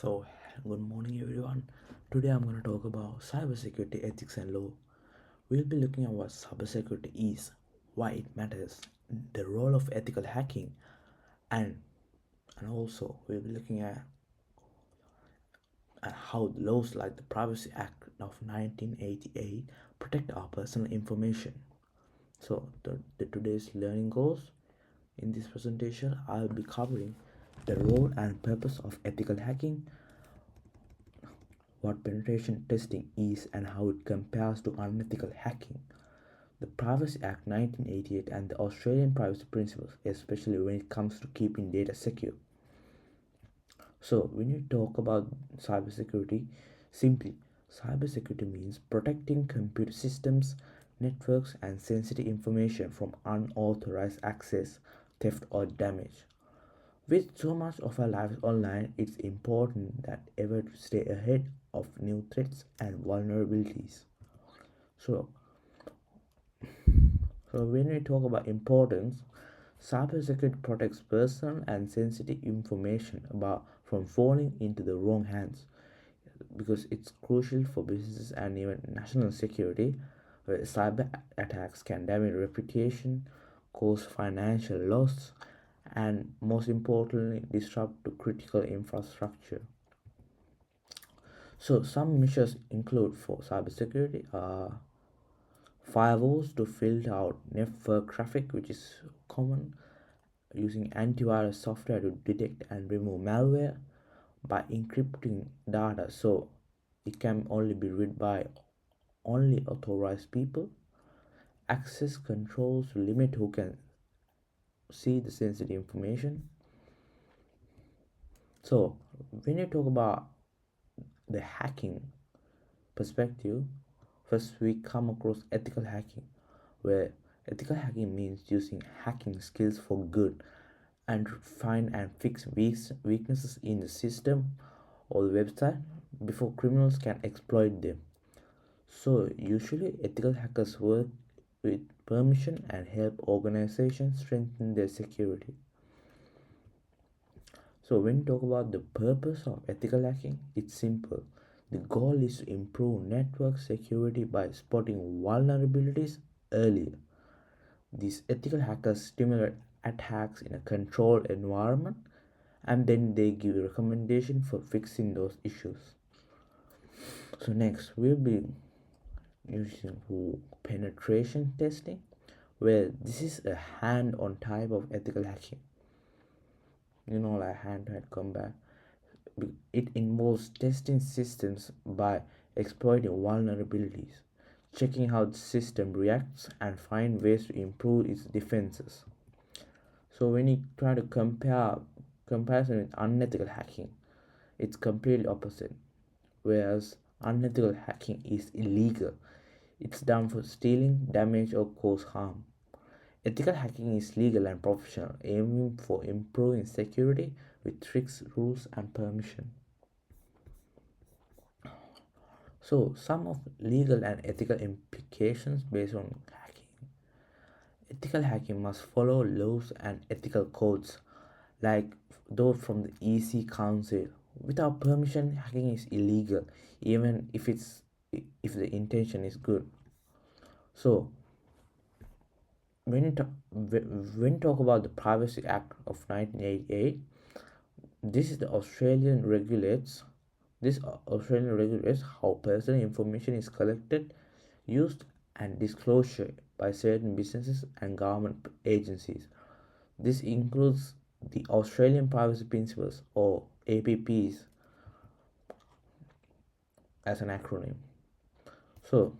So, good morning everyone. Today I'm going to talk about cybersecurity ethics and law. We'll be looking at what cybersecurity is, why it matters, the role of ethical hacking, and also we'll be looking at how laws like the Privacy Act of 1988 protect our personal information. So, the today's learning goals. In this presentation, I'll be covering the role and purpose of ethical hacking, what penetration testing is and how it compares to unethical hacking, the Privacy Act 1988 and the Australian privacy principles, especially when it comes to keeping data secure. So, when you talk about cybersecurity, simply, cybersecurity means protecting computer systems, networks, and sensitive information from unauthorized access, theft, or damage. With so much of our lives online, it's important that ever to stay ahead of new threats and vulnerabilities. So, so when we talk about importance, cybersecurity protects personal and sensitive information about from falling into the wrong hands because it's crucial for businesses and even national security, where cyber attacks can damage reputation, cause financial loss, and most importantly, disrupt to critical infrastructure. So some measures include for cybersecurity firewalls to filter out network traffic, which is common, using antivirus software to detect and remove malware by encrypting data so it can only be read by only authorized people, access controls to limit who can see the sensitive information. So when you talk about the hacking perspective, first we come across ethical hacking, where ethical hacking means using hacking skills for good and find and fix weaknesses in the system or the website before criminals can exploit them. So, usually, ethical hackers work with permission and help organizations strengthen their security. So, when you talk about the purpose of ethical hacking, it's simple. The goal is to improve network security by spotting vulnerabilities earlier. These ethical hackers stimulate attacks in a controlled environment and then they give recommendation for fixing those issues. So next we'll be using penetration testing, where this is a hand-on type of ethical hacking. Like hand-to-hand combat. It involves testing systems by exploiting vulnerabilities, checking how the system reacts, and find ways to improve its defenses. So when you try to comparison with unethical hacking, it's completely opposite. Whereas unethical hacking is illegal. It's done for stealing, damage, or cause harm. Ethical hacking is legal and professional, aiming for improving security with strict rules and permission. So, some of legal and ethical implications based on hacking. Ethical hacking must follow laws and ethical codes, like those from the EC Council. Without permission, hacking is illegal, even if the intention is good. So, when you talk about the Privacy Act of 1988, this is the Australian regulates. This Australian regulates how personal information is collected, used, and disclosure by certain businesses and government agencies. This includes the Australian Privacy Principles, or APPs, as an acronym. So,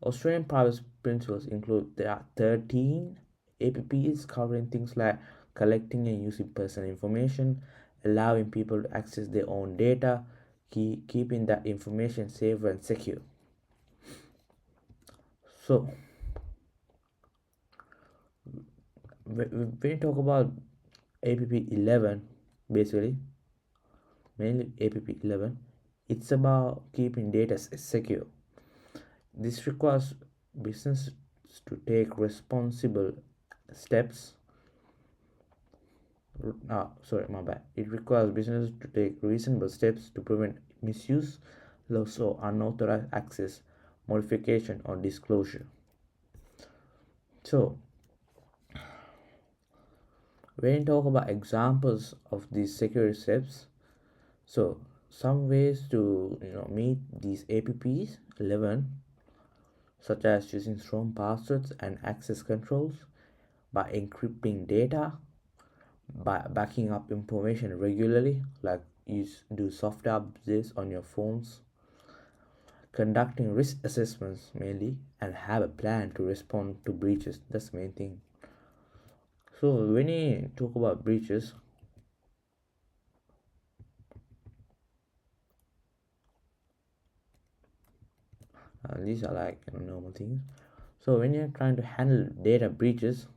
Australian privacy principles include there are 13 APPs covering things like collecting and using personal information, allowing people to access their own data, keeping that information safe and secure. So, when you talk about APP 11, basically, mainly APP 11, it's about keeping data secure. This requires businesses to take responsible steps sorry, my bad. It requires businesses to take reasonable steps to prevent misuse, loss, or unauthorized access, modification, or disclosure. So, when you talk about examples of these security steps, so some ways to meet these APPs 11, such as using strong passwords and access controls, by encrypting data, by backing up information regularly, like you do software updates on your phones, conducting risk assessments mainly, and have a plan to respond to breaches. That's the main thing. So when you talk about breaches, these are like normal things. So when you're trying to handle data breaches,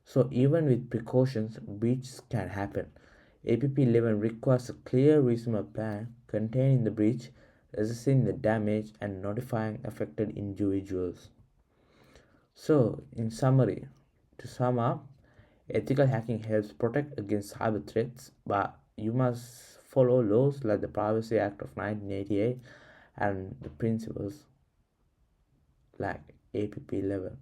so even with precautions, breaches can happen. APP11 requires a clear, reasonable plan containing the breach, assessing the damage, and notifying affected individuals. So, in summary, to sum up, ethical hacking helps protect against cyber threats, but you must follow laws like the Privacy Act of 1988 and the principles like APP11.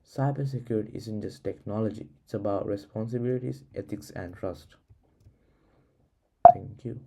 Cybersecurity isn't just technology, it's about responsibilities, ethics, and trust. Thank you.